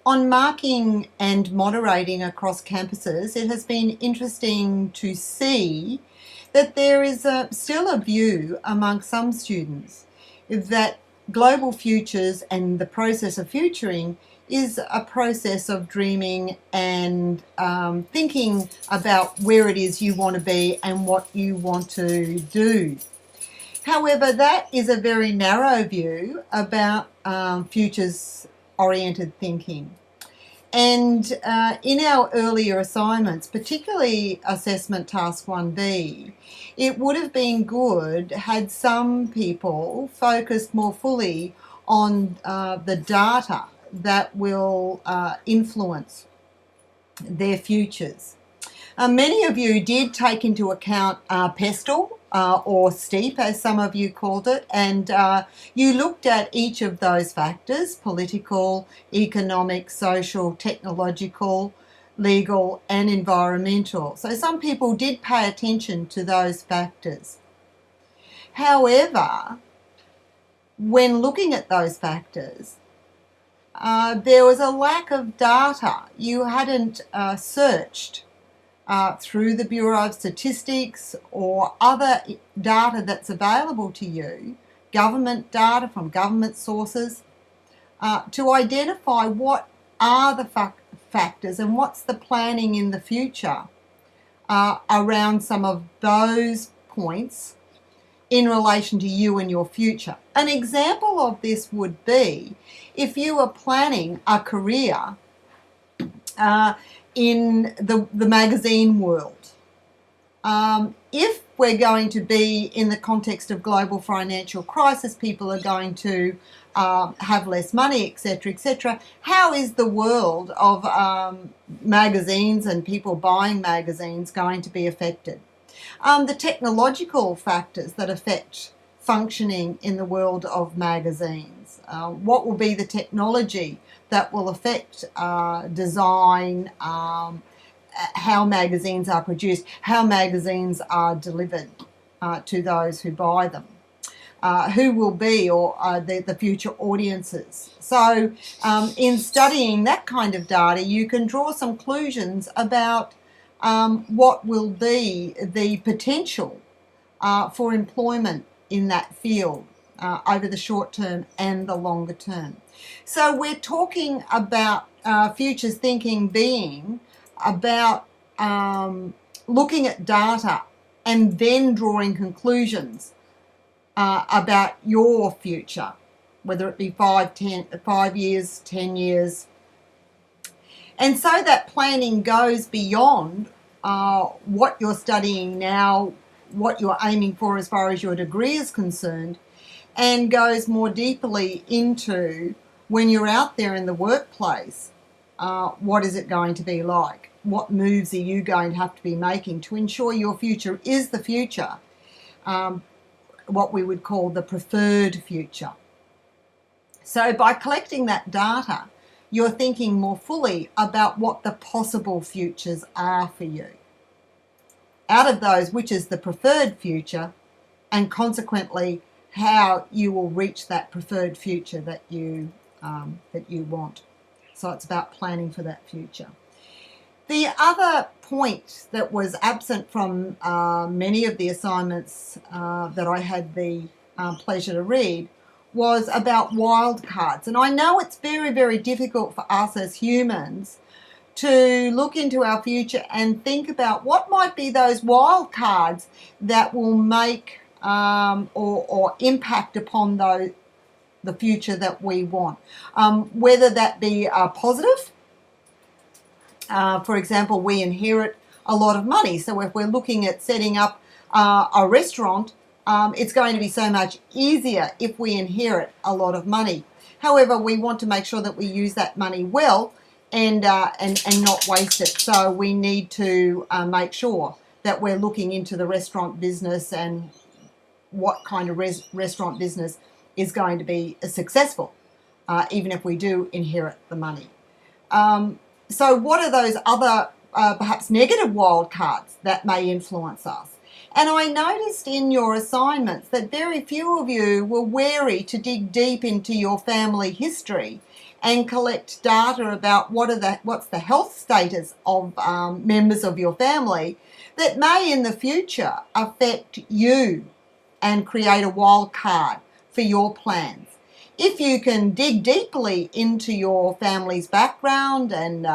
On marking and moderating across campuses, it has been interesting to see that there is still a view among some students that global futures and the process of futuring is a process of dreaming and thinking about where it is you want to be and what you want to do. However, that is a very narrow view about futures-oriented thinking. And in our earlier assignments, particularly assessment task 1B, it would have been good had some people focused more fully on the data that will influence their futures. Many of you did take into account PESTEL, or STEEP as some of you called it, and you looked at each of those factors: political, economic, social, technological, legal and environmental. So some people did pay attention to those factors. However, when looking at those factors, there was a lack of data. You hadn't searched through the Bureau of Statistics or other data that's available to you, government data from government sources, to identify what are the factors and what's the planning in the future around some of those points in relation to you and your future. An example of this would be if you are planning a career in the magazine world. If we're going to be in the context of global financial crisis, people are going to have less money, etc., etc. How is the world of magazines and people buying magazines going to be affected? The technological factors that affect functioning in the world of magazines. What will be the technology that will affect design, how magazines are produced, how magazines are delivered to those who buy them, who will be the future audiences. So in studying that kind of data, you can draw some conclusions about what will be the potential for employment in that field over the short term and the longer term. So we're talking about futures thinking being about looking at data and then drawing conclusions about your future, whether it be 5 years, 10 years. And so that planning goes beyond what you're studying now, what you're aiming for as far as your degree is concerned, and goes more deeply into when you're out there in the workplace, what is it going to be like? What moves are you going to have to be making to ensure your future is the future, what we would call the preferred future. So by collecting that data, you're thinking more fully about what the possible futures are for you. Out of those, which is the preferred future, and consequently how you will reach that preferred future that you want. So it's about planning for that future. The other point that was absent from many of the assignments that I had the pleasure to read was about wildcards. And I know it's very, very difficult for us as humans to look into our future and think about what might be those wildcards that will make or impact upon the future that we want. Whether that be positive. For example, we inherit a lot of money. So if we're looking at setting up a restaurant, it's going to be so much easier if we inherit a lot of money. However, we want to make sure that we use that money well and not waste it. So we need to make sure that we're looking into the restaurant business and what kind of restaurant business is going to be successful, even if we do inherit the money. So what are those other perhaps negative wildcards that may influence us? And I noticed in your assignments that very few of you were wary to dig deep into your family history and collect data about what's the health status of members of your family that may in the future affect you and create a wild card for your plans. If you can dig deeply into your family's background and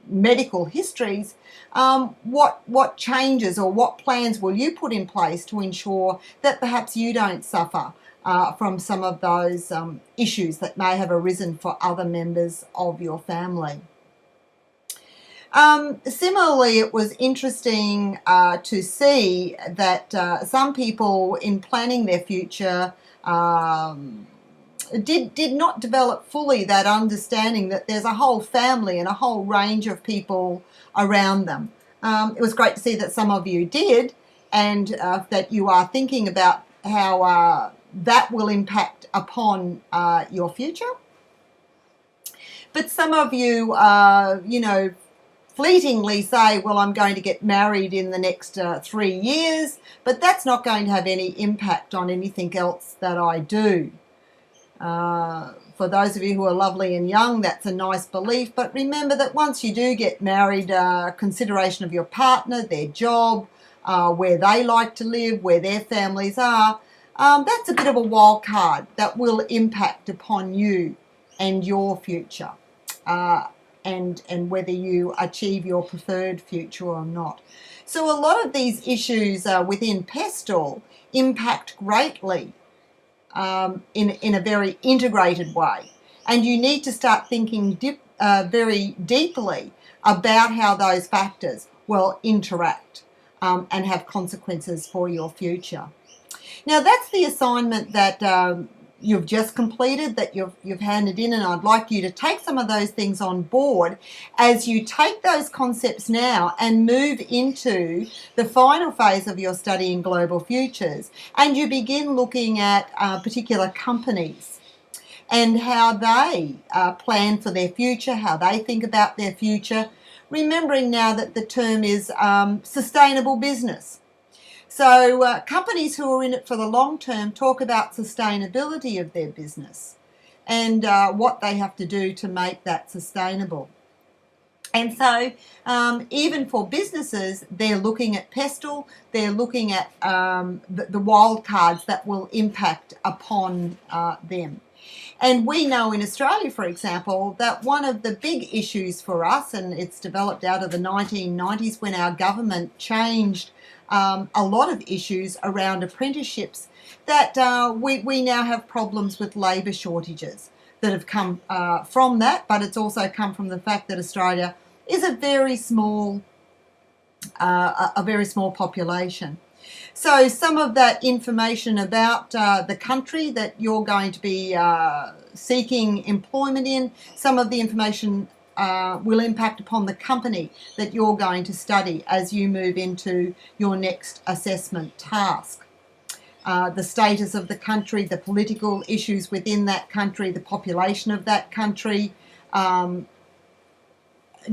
medical histories, what changes or what plans will you put in place to ensure that perhaps you don't suffer from some of those issues that may have arisen for other members of your family? Similarly, it was interesting to see that some people in planning their future did not develop fully that understanding that there's a whole family and a whole range of people around them. It was great to see that some of you did, and that you are thinking about how that will impact upon your future. But some of you, fleetingly say, well, I'm going to get married in the next 3 years, but that's not going to have any impact on anything else that I do. For those of you who are lovely and young, that's a nice belief, but remember that once you do get married, consideration of your partner, their job, where they like to live, where their families are, that's a bit of a wild card that will impact upon you and your future, and whether you achieve your preferred future or not. So a lot of these issues within PESTLE impact greatly in a very integrated way, and you need to start thinking very deeply about how those factors will interact and have consequences for your future. Now that's the assignment that you've just completed, that you've handed in, and I'd like you to take some of those things on board as you take those concepts now and move into the final phase of your study in global futures, and you begin looking at particular companies and how they plan for their future, how they think about their future, remembering now that the term is sustainable business. So companies who are in it for the long term talk about sustainability of their business and what they have to do to make that sustainable. And so even for businesses, they're looking at PESTLE, they're looking at the wild cards that will impact upon them. And we know in Australia, for example, that one of the big issues for us, and it's developed out of the 1990s when our government changed a lot of issues around apprenticeships, that we now have problems with labour shortages that have come from that, but it's also come from the fact that Australia is a very small population. So some of that information about the country that you're going to be seeking employment in, some of the information will impact upon the company that you're going to study as you move into your next assessment task. The status of the country, the political issues within that country, the population of that country,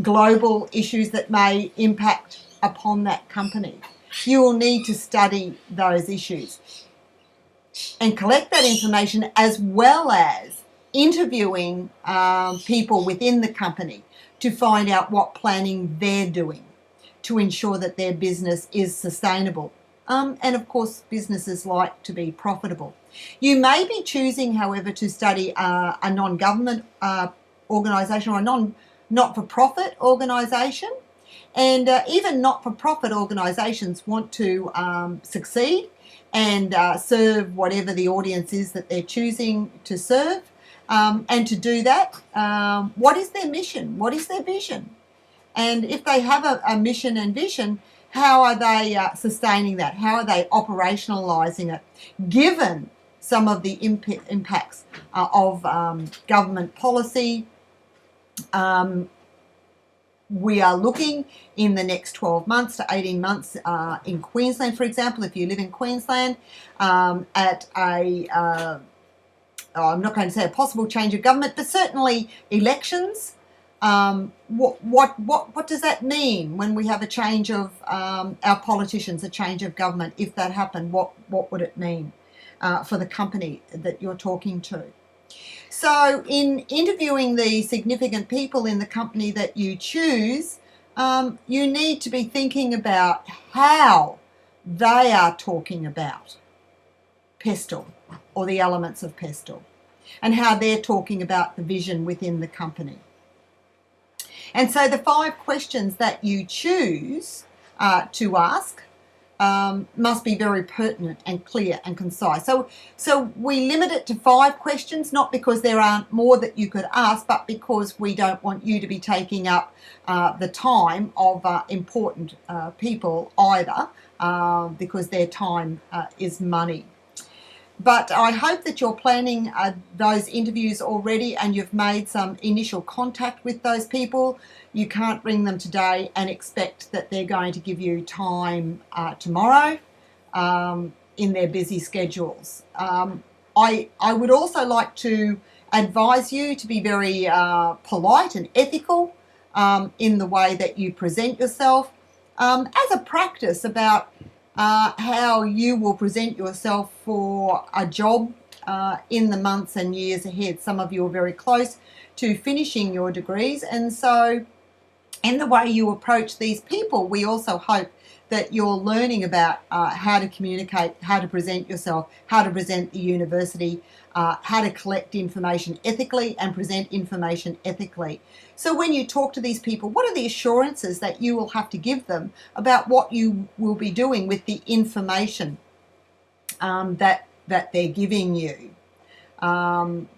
global issues that may impact upon that company. You will need to study those issues and collect that information, as well as interviewing people within the company to find out what planning they're doing to ensure that their business is sustainable. And of course, businesses like to be profitable. You may be choosing, however, to study a non-government organisation or a not-for-profit organisation. And even not-for-profit organisations want to succeed and serve whatever the audience is that they're choosing to serve. And to do that, what is their mission? What is their vision? And if they have a mission and vision, how are they sustaining that? How are they operationalising it, given some of the impacts of government policy? We are looking in the next 12 months to 18 months in Queensland, for example, if you live in Queensland, at I'm not going to say a possible change of government, but certainly elections. What does that mean when we have a change of our politicians, a change of government? If that happened, what would it mean for the company that you're talking to? So in interviewing the significant people in the company that you choose, you need to be thinking about how they are talking about Pestle or the elements of Pestle, and how they're talking about the vision within the company. And so the 5 questions that you choose to ask must be very pertinent and clear and concise. So we limit it to 5 questions, not because there aren't more that you could ask, but because we don't want you to be taking up the time of important people either, because their time is money. But I hope that you're planning those interviews already and you've made some initial contact with those people. You can't ring them today and expect that they're going to give you time tomorrow in their busy schedules. I would also like to advise you to be very polite and ethical in the way that you present yourself, as a practice about how you will present yourself for a job in the months and years ahead. Some of you are very close to finishing your degrees, and so in the way you approach these people, we also hope that you're learning about how to communicate, how to present yourself, how to present the university, how to collect information ethically and present information ethically. So when you talk to these people, what are the assurances that you will have to give them about what you will be doing with the information that they're giving you? Some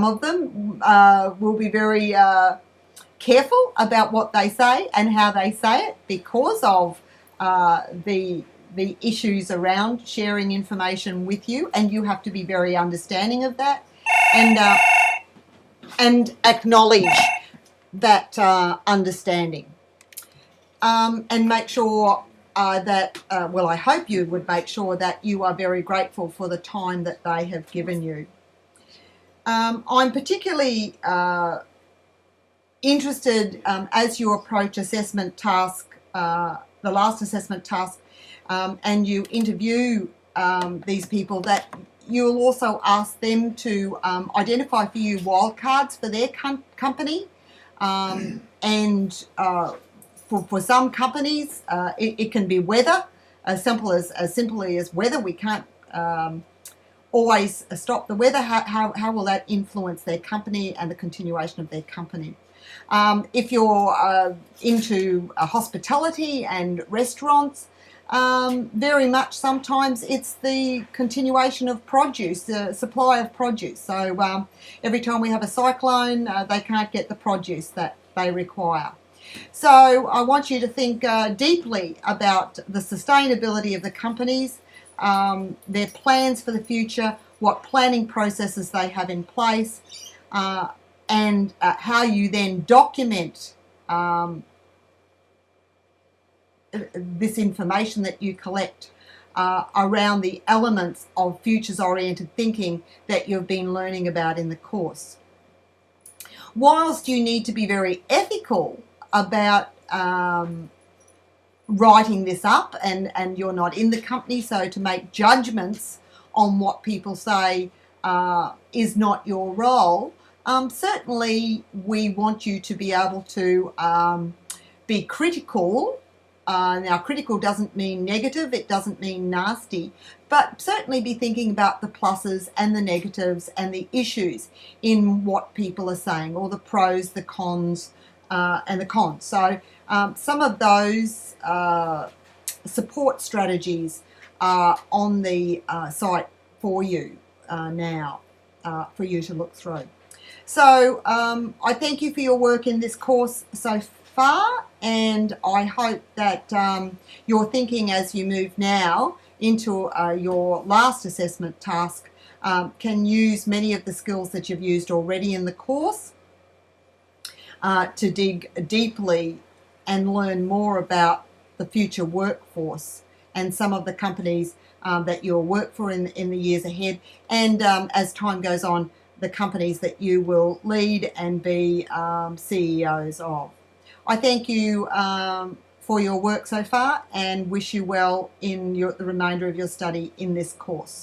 of them will be very careful about what they say and how they say it because of the issues around sharing information with you, and you have to be very understanding of that and acknowledge that understanding, and make sure that, well, I hope you would make sure that you are very grateful for the time that they have given you. I'm particularly interested as you approach assessment task, the last assessment task, and you interview these people, that you'll also ask them to identify for you wildcards for their company. And for some companies, it can be weather, as simply as weather. We can't always stop the weather. How will that influence their company and the continuation of their company? If you're into hospitality and restaurants, very much sometimes it's the continuation of produce, the supply of produce. So every time we have a cyclone, they can't get the produce that they require. So I want you to think deeply about the sustainability of the companies, their plans for the future, what planning processes they have in place, and how you then document this information that you collect around the elements of futures-oriented thinking that you've been learning about in the course. Whilst you need to be very ethical about writing this up, and you're not in the company, so to make judgments on what people say is not your role, certainly we want you to be able to be critical. Now, critical doesn't mean negative, it doesn't mean nasty, but certainly be thinking about the pluses and the negatives and the issues in what people are saying, or the pros, the cons, and the cons. So some of those support strategies are on the site for you now, for you to look through. So I thank you for your work in this course so far, and I hope that your thinking as you move now into your last assessment task can use many of the skills that you've used already in the course to dig deeply and learn more about the future workforce and some of the companies that you'll work for in the years ahead, and as time goes on, the companies that you will lead and be CEOs of. I thank you for your work so far and wish you well in the remainder of your study in this course.